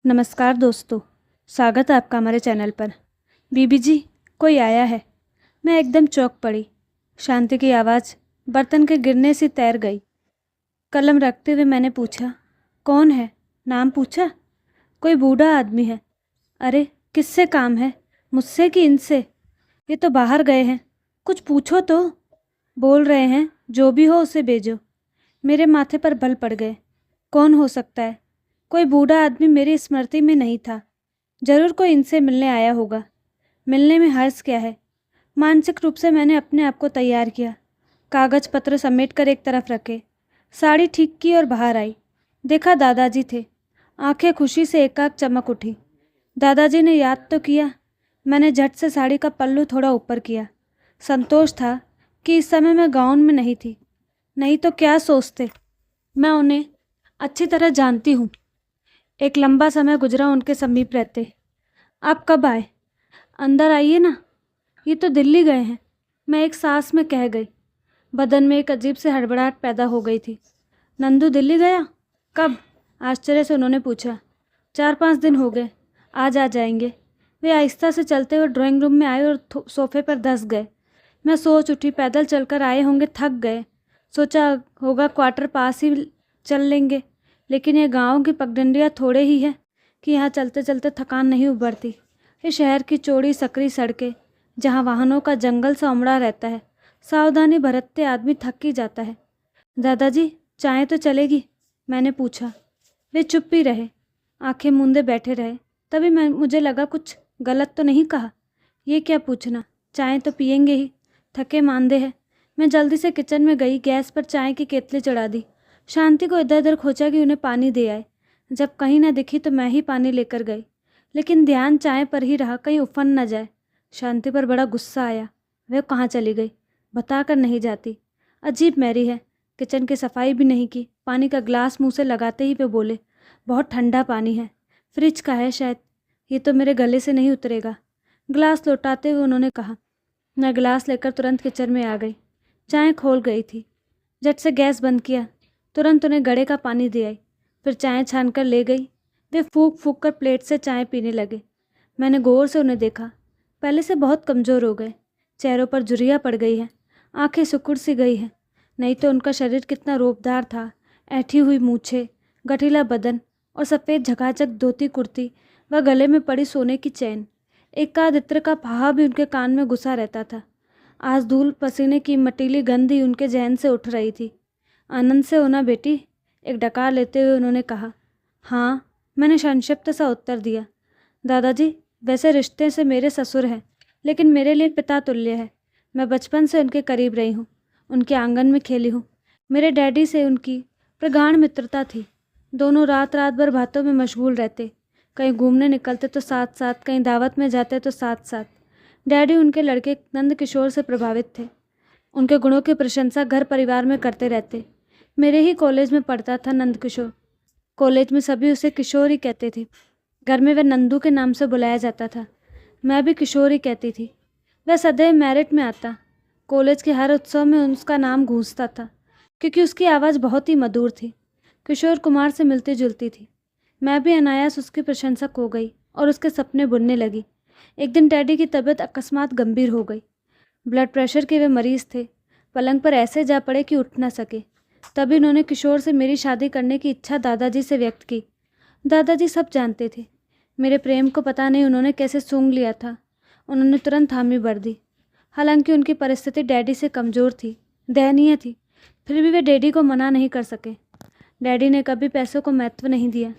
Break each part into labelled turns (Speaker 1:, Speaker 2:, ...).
Speaker 1: नमस्कार दोस्तों, स्वागत है आपका हमारे चैनल पर। बीबी जी, कोई आया है। मैं एकदम चौंक पड़ी। शांति की आवाज़ बर्तन के गिरने से तैर गई। कलम रखते हुए मैंने पूछा, कौन है? नाम पूछा। कोई बूढ़ा आदमी है। अरे किससे काम है, मुझसे कि इनसे? ये तो बाहर गए हैं, कुछ पूछो तो। बोल रहे हैं जो भी हो उसे भेजो। मेरे माथे पर बल पड़ गए। कौन हो सकता है? कोई बूढ़ा आदमी मेरी स्मृति में नहीं था। जरूर कोई इनसे मिलने आया होगा। मिलने में हर्ज क्या है? मानसिक रूप से मैंने अपने आप को तैयार किया। कागज पत्र समेट कर एक तरफ रखे, साड़ी ठीक की और बाहर आई। देखा दादाजी थे। आंखें खुशी से एकाएक चमक उठी। दादाजी ने याद तो किया। मैंने झट से साड़ी का पल्लू थोड़ा ऊपर किया। संतोष था कि इस समय मैं गाउन में नहीं थी, नहीं तो क्या सोचते। मैं उन्हें अच्छी तरह जानती हूँ। एक लंबा समय गुजरा उनके समीप रहते। आप कब आए? अंदर आइए ना। ये तो दिल्ली गए हैं, मैं एक सांस में कह गई। बदन में एक अजीब से हड़बड़ाहट पैदा हो गई थी। नंदू दिल्ली गया? कब? आश्चर्य से उन्होंने पूछा। 4-5 दिन हो गए, आज आ जाएंगे। वे आहिस्ता से चलते हुए ड्राइंग रूम में आए और सोफे पर धंस गए। मैं सोच उठी, पैदल चलकर आए होंगे, थक गए। सोचा होगा क्वार्टर पास ही चल लेंगे, लेकिन ये गाँव की पगडंडियाँ थोड़े ही है कि यहाँ चलते चलते थकान नहीं उभरती। ये शहर की चौड़ी सकरी सड़कें, जहाँ वाहनों का जंगल सा उमड़ा रहता है, सावधानी बरतते आदमी थक ही जाता है। दादाजी, चाय तो चलेगी? मैंने पूछा। वे चुप ही रहे, आंखें मूंदे बैठे रहे। तभी मुझे लगा कुछ गलत तो नहीं कहा। ये क्या पूछना, चाय तो पियेंगे ही, थके मांदे हैं। मैं जल्दी से किचन में गई, गैस पर चाय की केतली चढ़ा दी। शांति को इधर उधर खोजा कि उन्हें पानी दे आए। जब कहीं न दिखी तो मैं ही पानी लेकर गई, लेकिन ध्यान चाय पर ही रहा, कहीं उफन न जाए। शांति पर बड़ा गुस्सा आया। वह कहाँ चली गई? बताकर नहीं जाती। अजीब मैरी है। किचन की सफाई भी नहीं की। पानी का ग्लास मुंह से लगाते ही वे बोले, बहुत ठंडा पानी है, फ्रिज का है शायद, ये तो मेरे गले से नहीं उतरेगा। गिलास लौटाते हुए उन्होंने कहा। मैं गिलास लेकर तुरंत किचन में आ गई। चाय खोल गई थी। झट से गैस बंद किया, तुरंत उन्हें गड़े का पानी दे आई, फिर चाय छान कर ले गई। वे फूंक फूंक कर प्लेट से चाय पीने लगे। मैंने गौर से उन्हें देखा। पहले से बहुत कमज़ोर हो गए, चेहरों पर झुर्रियाँ पड़ गई हैं, आंखें सिकुड़ सी गई हैं। नहीं तो उनका शरीर कितना रोबदार था। ऐठी हुई मूछें, गठीला बदन और सफ़ेद झकाझक धोती कुर्ती व गले में पड़ी सोने की चैन। एकाध इत्र का फाहा भी उनके कान में घुसा रहता था। आज धूल पसीने की मटीली गंध ही उनके जहन से उठ रही थी। आनंद से होना बेटी? एक डकार लेते हुए उन्होंने कहा। हाँ, मैंने संक्षिप्त सा उत्तर दिया। दादाजी, वैसे रिश्ते से मेरे ससुर हैं, लेकिन मेरे लिए पिता तुल्य है। मैं बचपन से उनके करीब रही हूँ, उनके आंगन में खेली हूँ। मेरे डैडी से उनकी प्रगाढ़ मित्रता थी। दोनों रात रात भर बातों में मशगूल रहते। कहीं घूमने निकलते तो साथ साथ, कहीं दावत में जाते तो साथ साथ। डैडी उनके लड़के नंद किशोर से प्रभावित थे। उनके गुणों की प्रशंसा घर परिवार में करते रहते। मेरे ही कॉलेज में पढ़ता था नंद किशोर। कॉलेज में सभी उसे किशोर ही कहते थे। घर में वह नंदू के नाम से बुलाया जाता था। मैं भी किशोर ही कहती थी। वह सदैव मेरिट में आता। कॉलेज के हर उत्सव में उसका नाम गूंजता था, क्योंकि उसकी आवाज़ बहुत ही मधुर थी, किशोर कुमार से मिलती जुलती थी। मैं भी अनायास उसकी प्रशंसक हो गई और उसके सपने बुनने लगी। एक दिन डैडी की तबीयत अकस्मात गंभीर हो गई। ब्लड प्रेशर के वे मरीज़ थे। पलंग पर ऐसे जा पड़े कि उठ न सके। तभी उन्होंने किशोर से मेरी शादी करने की इच्छा दादाजी से व्यक्त की। दादाजी सब जानते थे। मेरे प्रेम को पता नहीं उन्होंने कैसे सूंघ लिया था। उन्होंने तुरंत हामी भर दी। हालांकि उनकी परिस्थिति डैडी से कमज़ोर थी, दयनीय थी, फिर भी वे डैडी को मना नहीं कर सके। डैडी ने कभी पैसों को महत्व नहीं दिया।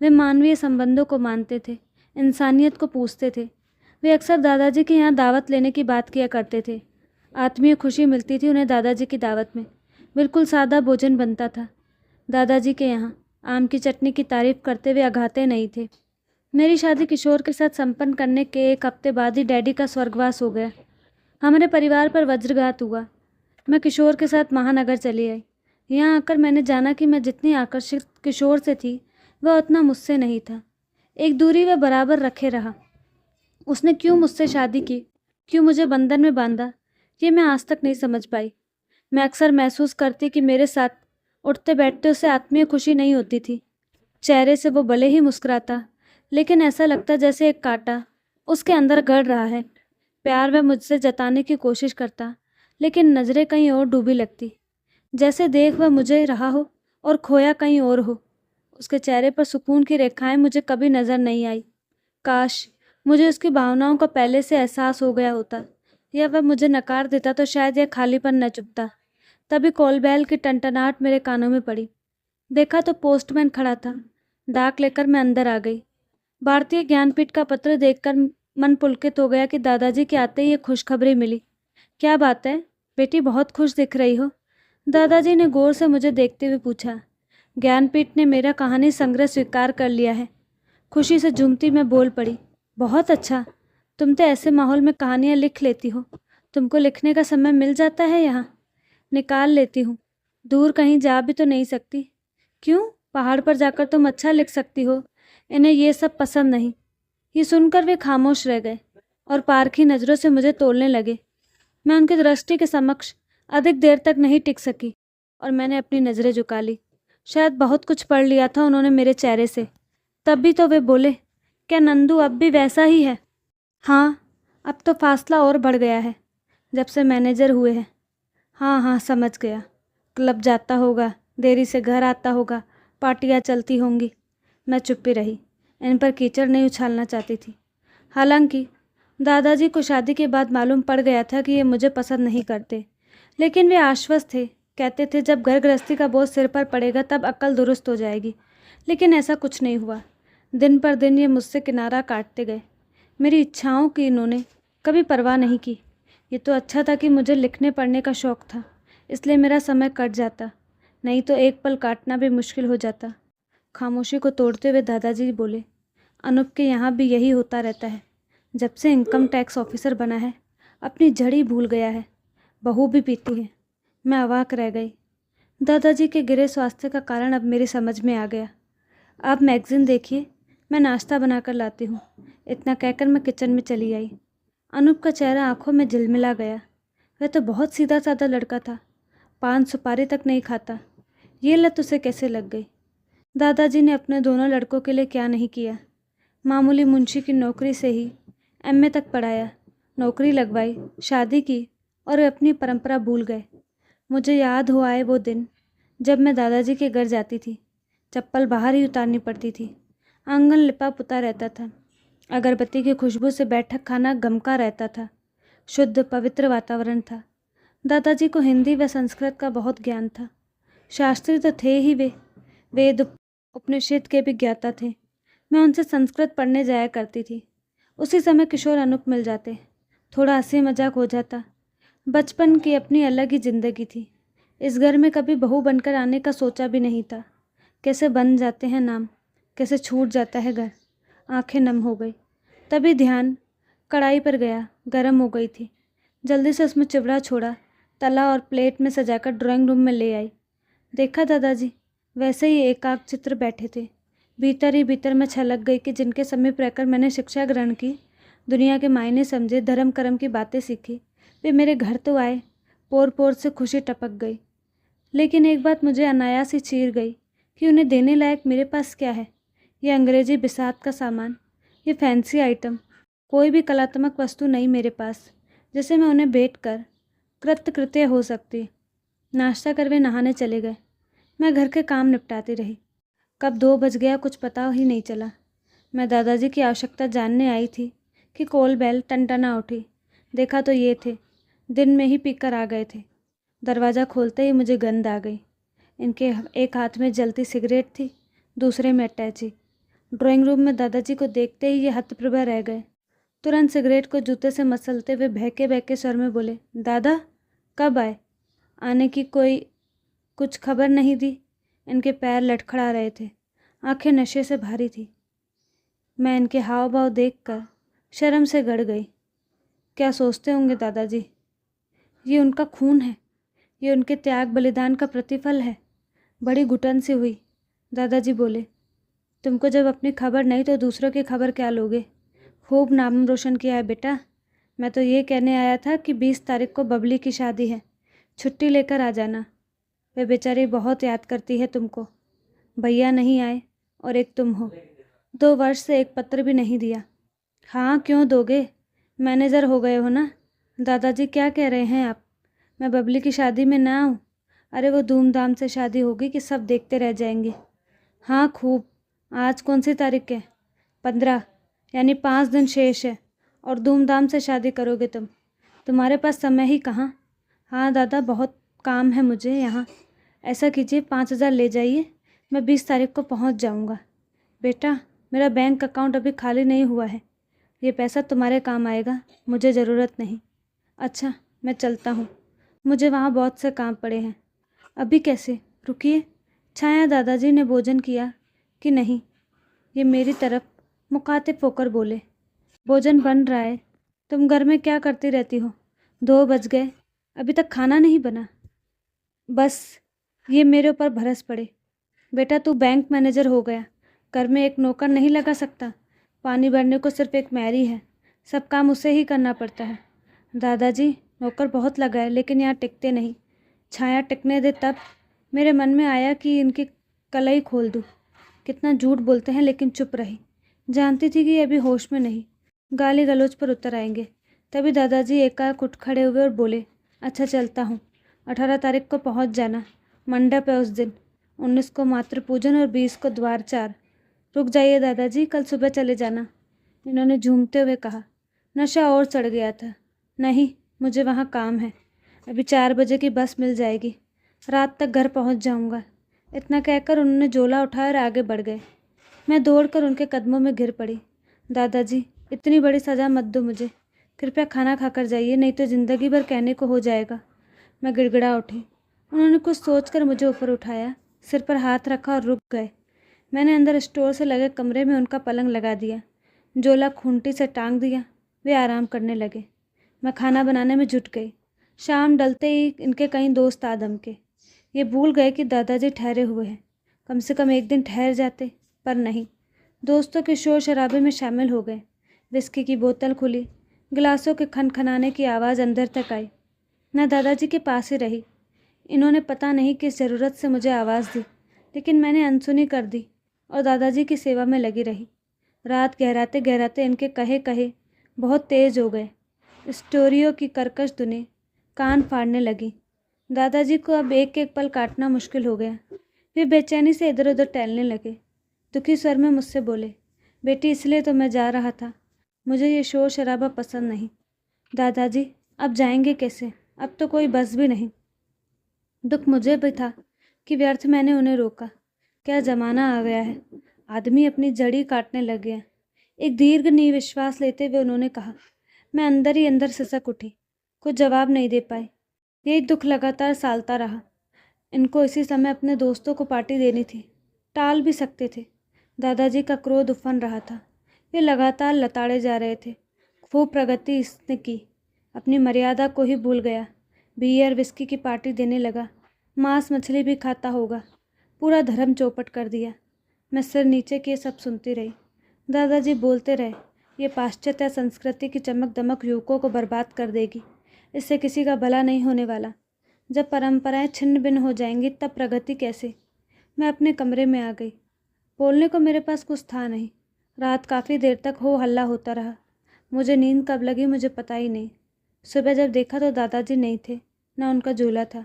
Speaker 1: वे मानवीय संबंधों को मानते थे, इंसानियत को पूछते थे। वे अक्सर दादाजी के यहाँ दावत लेने की बात किया करते थे। आत्मीय खुशी मिलती थी उन्हें दादाजी की दावत में। बिल्कुल सादा भोजन बनता था। दादाजी के यहाँ आम की चटनी की तारीफ करते हुए अघाते नहीं थे। मेरी शादी किशोर के साथ संपन्न करने के 1 हफ्ते बाद ही डैडी का स्वर्गवास हो गया। हमारे परिवार पर वज्रघात हुआ। मैं किशोर के साथ महानगर चली आई। यहाँ आकर मैंने जाना कि मैं जितनी आकर्षित किशोर से थी, वह उतना मुझसे नहीं था। एक दूरी वह बराबर रखे रहा। उसने क्यों मुझसे शादी की, क्यों मुझे बंधन में बांधा, ये मैं आज तक नहीं समझ पाई। मैं अक्सर महसूस करती कि मेरे साथ उठते बैठते उसे आत्मीय खुशी नहीं होती थी। चेहरे से वो भले ही मुस्कुराता, लेकिन ऐसा लगता जैसे एक कांटा उसके अंदर गड़ रहा है। प्यार वह मुझसे जताने की कोशिश करता, लेकिन नज़रें कहीं और डूबी लगती, जैसे देख वह मुझे रहा हो और खोया कहीं और हो। उसके चेहरे पर सुकून की रेखाएं मुझे कभी नज़र नहीं आई। काश मुझे उसकी भावनाओं का पहले से एहसास हो गया होता, या वह मुझे नकार देता तो शायद यह खालीपन न चुभता। तभी कॉल बेल की टनटनाहट मेरे कानों में पड़ी। देखा तो पोस्टमैन खड़ा था। डाक लेकर मैं अंदर आ गई। भारतीय ज्ञानपीठ का पत्र देखकर मन पुलकित हो गया कि दादाजी के आते ही ये खुशखबरी मिली। क्या बात है बेटी, बहुत खुश दिख रही हो? दादाजी ने गौर से मुझे देखते हुए पूछा। ज्ञानपीठ ने मेरा कहानी संग्रह स्वीकार कर लिया है। खुशी से झूमती मैं बोल पड़ी। बहुत अच्छा, तुम तो ऐसे माहौल में कहानियाँ लिख लेती हो। तुमको लिखने का समय मिल जाता है यहाँ? निकाल लेती हूँ। दूर कहीं जा भी तो नहीं सकती। क्यों? पहाड़ पर जाकर तुम अच्छा लिख सकती हो। इन्हें ये सब पसंद नहीं। ये सुनकर वे खामोश रह गए और पारखी नज़रों से मुझे तोलने लगे। मैं उनकी दृष्टि के समक्ष अधिक देर तक नहीं टिक सकी और मैंने अपनी नज़रें झुका ली। शायद बहुत कुछ पढ़ लिया था उन्होंने मेरे चेहरे से। तब भी तो वे बोले, क्या नंदू अब भी वैसा ही है? हाँ, अब तो फासला और बढ़ गया है जब से मैनेजर हुए हैं। हाँ हाँ, समझ गया। क्लब जाता होगा, देरी से घर आता होगा, पार्टियाँ चलती होंगी। मैं चुप्पी रही। इन पर कीचड़ नहीं उछालना चाहती थी। हालांकि दादाजी को शादी के बाद मालूम पड़ गया था कि ये मुझे पसंद नहीं करते, लेकिन वे आश्वस्त थे। कहते थे जब घर गृहस्थी का बोझ सिर पर पड़ेगा तब अक्ल दुरुस्त हो जाएगी। लेकिन ऐसा कुछ नहीं हुआ। दिन पर दिन ये मुझसे किनारा काटते गए। मेरी इच्छाओं की इन्होंने कभी परवाह नहीं की। ये तो अच्छा था कि मुझे लिखने पढ़ने का शौक़ था, इसलिए मेरा समय कट जाता, नहीं तो एक पल काटना भी मुश्किल हो जाता। खामोशी को तोड़ते हुए दादाजी बोले, अनूप के यहाँ भी यही होता रहता है। जब से इनकम टैक्स ऑफिसर बना है अपनी जड़ी भूल गया है। बहू भी पीती है। मैं अवाक रह गई। दादाजी के गिरे स्वास्थ्य का कारण अब मेरी समझ में आ गया। आप मैगज़ीन देखिए, मैं नाश्ता बनाकर लाती हूँ। इतना कहकर मैं किचन में चली आई। अनूप का चेहरा आंखों में झिलमिला गया। वह तो बहुत सीधा साधा लड़का था, पान सुपारी तक नहीं खाता। ये लत उसे कैसे लग गई? दादाजी ने अपने दोनों लड़कों के लिए क्या नहीं किया। मामूली मुंशी की नौकरी से ही एमए तक पढ़ाया, नौकरी लगवाई, शादी की और वे अपनी परंपरा भूल गए। मुझे याद हो आए वो दिन जब मैं दादाजी के घर जाती थी। चप्पल बाहर ही उतारनी पड़ती थी। आंगन लिपा पुता रहता था। अगरबत्ती की खुशबू से बैठक खाना गमका रहता था। शुद्ध पवित्र वातावरण था। दादाजी को हिंदी व संस्कृत का बहुत ज्ञान था। शास्त्री तो थे ही वे, वेद उपनिषद के भी ज्ञाता थे। मैं उनसे संस्कृत पढ़ने जाया करती थी। उसी समय किशोर अनूप मिल जाते, थोड़ा हंसी मजाक हो जाता। बचपन की अपनी अलग ही जिंदगी थी। इस घर में कभी बहू बनकर आने का सोचा भी नहीं था। कैसे बन जाते हैं नाम, कैसे छूट जाता है घर। आंखें नम हो गई। तभी ध्यान कढ़ाई पर गया, गर्म हो गई थी। जल्दी से उसमें चिवड़ा छोड़ा, तला और प्लेट में सजाकर ड्राइंग रूम में ले आई। देखा दादाजी वैसे ही एकाग्र चित्र बैठे थे। भीतर ही भीतर मैं छलक गई कि जिनके समीप रहकर मैंने शिक्षा ग्रहण की, दुनिया के मायने समझे, धर्म कर्म की बातें सीखी, वे मेरे घर तो आए। पोर पोर से खुशी टपक गई। लेकिन एक बात मुझे अनायास ही चीर गई कि उन्हें देने लायक मेरे पास क्या है। ये अंग्रेजी बिसात का सामान, ये फैंसी आइटम, कोई भी कलात्मक वस्तु नहीं मेरे पास जिसे मैं उन्हें भेंट कर कृतकृत्य हो सकती। नाश्ता कर वे नहाने चले गए। मैं घर के काम निपटाती रही। कब 2 बज गया कुछ पता ही नहीं चला। मैं दादाजी की आवश्यकता जानने आई थी कि कॉल बेल टनटना उठी। देखा तो ये थे, दिन में ही पीकर आ गए थे। दरवाज़ा खोलते ही मुझे गंध आ गई। इनके एक हाथ में जलती सिगरेट थी, दूसरे में अटैची। ड्राइंग रूम में दादाजी को देखते ही ये हतप्रभा रह गए। तुरंत सिगरेट को जूते से मसलते हुए बहके बहके स्वर में बोले, दादा कब आए? आने की कोई कुछ खबर नहीं दी। इनके पैर लटखड़ा रहे थे, आंखें नशे से भारी थी। मैं इनके हाव भाव देखकर शर्म से गड़ गई। क्या सोचते होंगे दादाजी? ये उनका खून है, ये उनके त्याग बलिदान का प्रतिफल है। बड़ी घुटन सी हुई। दादाजी बोले, तुमको जब अपनी खबर नहीं तो दूसरों की खबर क्या लोगे? खूब नाम रोशन किया है बेटा। मैं तो ये कहने आया था कि 20 तारीख को बबली की शादी है, छुट्टी लेकर आ जाना। वे बेचारी बहुत याद करती है तुमको। भैया नहीं आए और एक तुम हो। 2 वर्ष से एक पत्र भी नहीं दिया। हाँ, क्यों दोगे? मैनेजर हो गए हो ना। दादाजी क्या कह रहे हैं आप? मैं बबली की शादी में ना आऊँ? अरे वो धूमधाम से शादी होगी कि सब देखते रह जाएंगे। हाँ खूब। आज कौन सी तारीख है? 15, यानी 5 दिन शेष है। और धूमधाम से शादी करोगे तुम? तुम्हारे पास समय ही कहाँ। हाँ दादा, बहुत काम है मुझे यहाँ। ऐसा कीजिए 5,000 ले जाइए, मैं 20 तारीख को पहुँच जाऊँगा। बेटा, मेरा बैंक अकाउंट अभी खाली नहीं हुआ है। ये पैसा तुम्हारे काम आएगा, मुझे ज़रूरत नहीं। अच्छा, मैं चलता हूँ, मुझे वहाँ बहुत से काम पड़े हैं। अभी कैसे? रुकिए। छाया दादाजी ने भोजन किया कि नहीं, ये मेरी तरफ मुखातिब होकर बोले। भोजन बन रहा है। तुम घर में क्या करती रहती हो? 2 बज गए, अभी तक खाना नहीं बना। बस ये मेरे ऊपर भरस पड़े। बेटा, तू बैंक मैनेजर हो गया, घर में एक नौकर नहीं लगा सकता? पानी भरने को सिर्फ एक मैरी है, सब काम उसे ही करना पड़ता है। दादाजी, नौकर बहुत लगा है लेकिन यहाँ टिकते नहीं। छाया टिकने दे तब मेरे मन में आया कि इनकी कलाई खोल दूँ। कितना झूठ बोलते हैं, लेकिन चुप रही। जानती थी कि ये अभी होश में नहीं, गाली गलौज पर उतर आएंगे। तभी दादाजी एकाएक उठ खड़े हुए और बोले, अच्छा चलता हूँ, 18 तारीख को पहुँच जाना। मंडप है उस दिन। 19 को मातृ पूजन और 20 को द्वार 4। रुक जाइए दादाजी, कल सुबह चले जाना, इन्होंने झूमते हुए कहा। नशा और चढ़ गया था। नहीं, मुझे वहाँ काम है, अभी 4 बजे की बस मिल जाएगी, रात तक घर पहुँच जाऊँगा। इतना कहकर उन्होंने झोला उठाया और आगे बढ़ गए। मैं दौड़कर उनके कदमों में गिर पड़ी। दादाजी, इतनी बड़ी सज़ा मत दो मुझे, कृपया खाना खाकर जाइए, नहीं तो ज़िंदगी भर कहने को हो जाएगा। मैं गिड़गिड़ा उठी। उन्होंने कुछ सोचकर मुझे ऊपर उठाया, सिर पर हाथ रखा और रुक गए। मैंने अंदर स्टोर से लगे कमरे में उनका पलंग लगा दिया, झोला खूंटी से टांग दिया। वे आराम करने लगे। मैं खाना बनाने में जुट गई। शाम डलते ही इनके कई दोस्त आ दमके। ये भूल गए कि दादाजी ठहरे हुए हैं। कम से कम एक दिन ठहर जाते, पर नहीं। दोस्तों के शोर शराबे में शामिल हो गए। विस्की की बोतल खुली, गिलासों के खनखनाने की आवाज़ अंदर तक आई। मैं दादाजी के पास ही रही। इन्होंने पता नहीं किस ज़रूरत से मुझे आवाज़ दी, लेकिन मैंने अनसुनी कर दी और दादाजी की सेवा में लगी रही। रात गहराते गहराते इनके कहे कहे बहुत तेज़ हो गए। स्टोरियों की कर्कश धुनें कान फाड़ने लगी। दादाजी को अब एक एक पल काटना मुश्किल हो गया। वे बेचैनी से इधर उधर टहलने लगे। दुखी स्वर में मुझसे बोले, बेटी, इसलिए तो मैं जा रहा था, मुझे ये शोर शराबा पसंद नहीं। दादाजी, अब जाएंगे कैसे? अब तो कोई बस भी नहीं। दुख मुझे भी था कि व्यर्थ मैंने उन्हें रोका। क्या ज़माना आ गया है, आदमी अपनी जड़ी काटने लग गया। एक दीर्घ निश्वास लेते हुए उन्होंने कहा। मैं अंदर ही अंदर सिसक उठी, कुछ जवाब नहीं दे पाई। यही दुख लगातार सालता रहा। इनको इसी समय अपने दोस्तों को पार्टी देनी थी, टाल भी सकते थे। दादाजी का क्रोध उफन रहा था। वे लगातार लताड़े जा रहे थे। खूब प्रगति इसने की, अपनी मर्यादा को ही भूल गया। बियर विस्की की पार्टी देने लगा, मांस मछली भी खाता होगा। पूरा धर्म चौपट कर दिया। मैं सिर नीचे किए सब सुनती रही। दादाजी बोलते रहे, ये पाश्चात्य संस्कृति की चमक दमक युवकों को बर्बाद कर देगी, इससे किसी का भला नहीं होने वाला। जब परंपराएं छिन्न भिन्न हो जाएंगी तब प्रगति कैसे? मैं अपने कमरे में आ गई। बोलने को मेरे पास कुछ था नहीं। रात काफ़ी देर तक हो हल्ला होता रहा। मुझे नींद कब लगी मुझे पता ही नहीं। सुबह जब देखा तो दादाजी नहीं थे, ना उनका झोला था।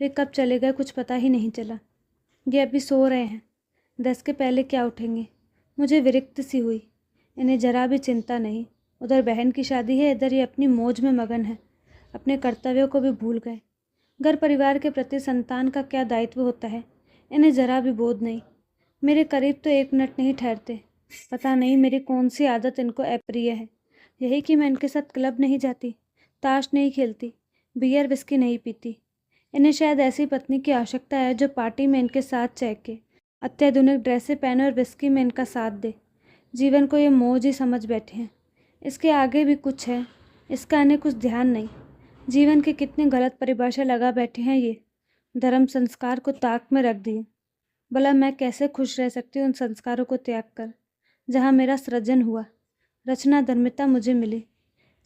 Speaker 1: वे कब चले गए कुछ पता ही नहीं चला। ये अभी सो रहे हैं, 10 के पहले क्या उठेंगे? मुझे विरक्ति सी हुई। इन्हें जरा भी चिंता नहीं, उधर बहन की शादी है, इधर ये अपनी मौज में मगन है। अपने कर्तव्यों को भी भूल गए। घर परिवार के प्रति संतान का क्या दायित्व होता है, इन्हें जरा भी बोध नहीं। मेरे करीब तो 1 मिनट नहीं ठहरते। पता नहीं मेरी कौन सी आदत इनको अप्रिय है। यही कि मैं इनके साथ क्लब नहीं जाती, ताश नहीं खेलती, बियर विस्की नहीं पीती। इन्हें शायद ऐसी पत्नी की आवश्यकता है जो पार्टी में इनके साथ चहके, अत्याधुनिक ड्रेसें पहने और विस्की में इनका साथ दे। जीवन को ये मौज ही समझ बैठे हैं। इसके आगे भी कुछ है, इसका इन्हें कुछ ध्यान नहीं। जीवन की कितनी गलत परिभाषा लगा बैठे हैं ये। धर्म संस्कार को ताक में रख दिए। भला मैं कैसे खुश रह सकती हूँ उन संस्कारों को त्याग कर, जहाँ मेरा सृजन हुआ, रचना धर्मिता मुझे मिली।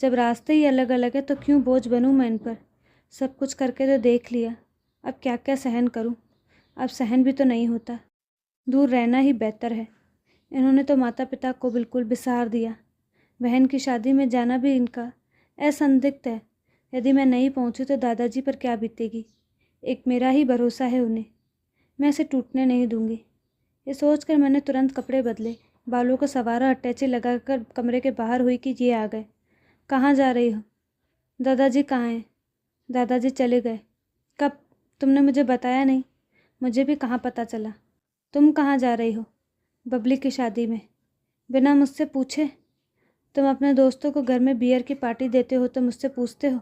Speaker 1: जब रास्ते ही अलग अलग है तो क्यों बोझ बनूं मैं इन पर? सब कुछ करके तो देख लिया, अब क्या क्या सहन करूं? अब सहन भी तो नहीं होता, दूर रहना ही बेहतर है। इन्होंने तो माता पिता को बिल्कुल बिसार दिया। बहन की शादी में जाना भी इनका असंदिग्ध है। यदि मैं नहीं पहुंची तो दादाजी पर क्या बीतेगी। एक मेरा ही भरोसा है उन्हें, मैं इसे टूटने नहीं दूंगी। ये सोचकर मैंने तुरंत कपड़े बदले, बालों को संवारा, अटैची लगाकर कमरे के बाहर हुई कि ये आ गए। कहाँ जा रही हो? दादाजी कहाँ हैं? दादाजी चले गए। कब? तुमने मुझे बताया नहीं। मुझे भी कहाँ पता चला। तुम कहाँ जा रही हो? बबली की शादी में। बिना मुझसे पूछे? तुम अपने दोस्तों को घर में बियर की पार्टी देते हो तो मुझसे पूछते हो?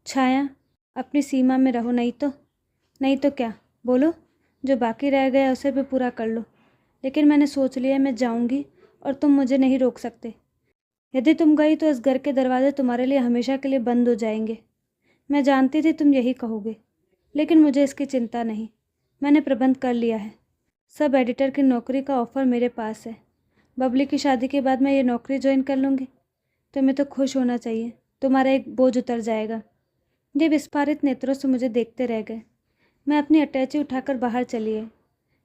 Speaker 1: छाया, अपनी सीमा में रहो, नहीं तो क्या? बोलो, जो बाकी रह गया उसे भी पूरा कर लो। लेकिन मैंने सोच लिया मैं जाऊंगी और तुम मुझे नहीं रोक सकते। यदि तुम गई तो इस घर के दरवाजे तुम्हारे लिए हमेशा के लिए बंद हो जाएंगे। मैं जानती थी तुम यही कहोगे, लेकिन मुझे इसकी चिंता नहीं। मैंने प्रबंध कर लिया है। सब एडिटर की नौकरी का ऑफ़र मेरे पास है। बबली की शादी के बाद मैं ये नौकरी ज्वाइन कर लूँगी। तुम्हें तो खुश होना चाहिए, तुम्हारा एक बोझ उतर जाएगा। ये विस्फारित नेत्रों से मुझे देखते रह गए। मैं अपनी अटैची उठाकर बाहर चली आई।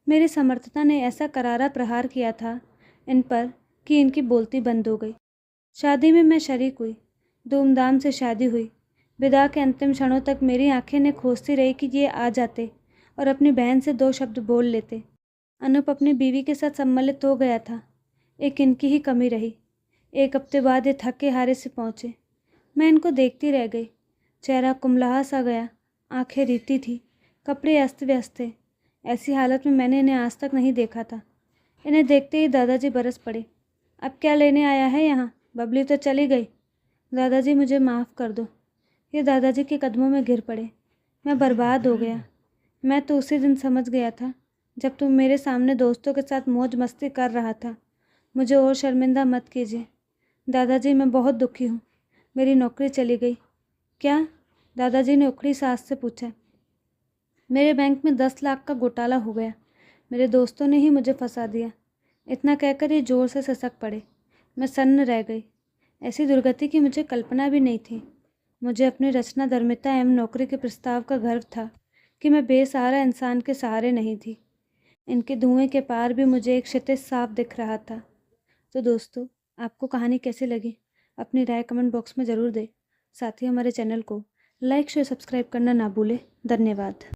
Speaker 1: मेरी समर्थता ने ऐसा करारा प्रहार किया था इन पर कि इनकी बोलती बंद हो गई। शादी में मैं शरीक हुई। धूमधाम से शादी हुई। विदा के अंतिम क्षणों तक मेरी आंखें ने खोजती रही कि ये आ जाते और अपनी बहन से 2 शब्द बोल लेते। अनूप अपनी बीवी के साथ सम्मिलित हो गया था। एक इनकी ही कमी रही। 1 हफ्ते बाद ये थके हारे से पहुँचे। मैं इनको देखती रह गई। चेहरा कुम्हला सा गया, आंखें रीती थी, कपड़े अस्त व्यस्त थे। ऐसी हालत में मैंने इन्हें आज तक नहीं देखा था। इन्हें देखते ही दादाजी बरस पड़े। अब क्या लेने आया है यहाँ? बबली तो चली गई। दादाजी मुझे माफ़ कर दो। ये दादाजी के कदमों में गिर पड़े। मैं बर्बाद हो गया। मैं तो उसी दिन समझ गया था जब तुम मेरे सामने दोस्तों के साथ मौज मस्ती कर रहा था। मुझे और शर्मिंदा मत कीजिए। दादाजी मैं बहुत दुखी हूँ। मेरी नौकरी चली गई। क्या? दादाजी ने उखड़ी सांस से पूछा। मेरे बैंक में 10 लाख का घोटाला हो गया। मेरे दोस्तों ने ही मुझे फंसा दिया। इतना कहकर ये जोर से सिसक पड़े। मैं सन्न रह गई। ऐसी दुर्गति की मुझे कल्पना भी नहीं थी। मुझे अपनी रचना धर्मिता एवं नौकरी के प्रस्ताव का गर्व था कि मैं बेसहारा इंसान के सहारे नहीं थी। इनके धुएं के पार भी मुझे एक क्षितिज साफ दिख रहा था। तो दोस्तों, आपको कहानी कैसी लगी? अपनी राय कमेंट बॉक्स में ज़रूर दें। साथ ही हमारे चैनल को लाइक शेयर सब्सक्राइब करना ना भूलें। धन्यवाद।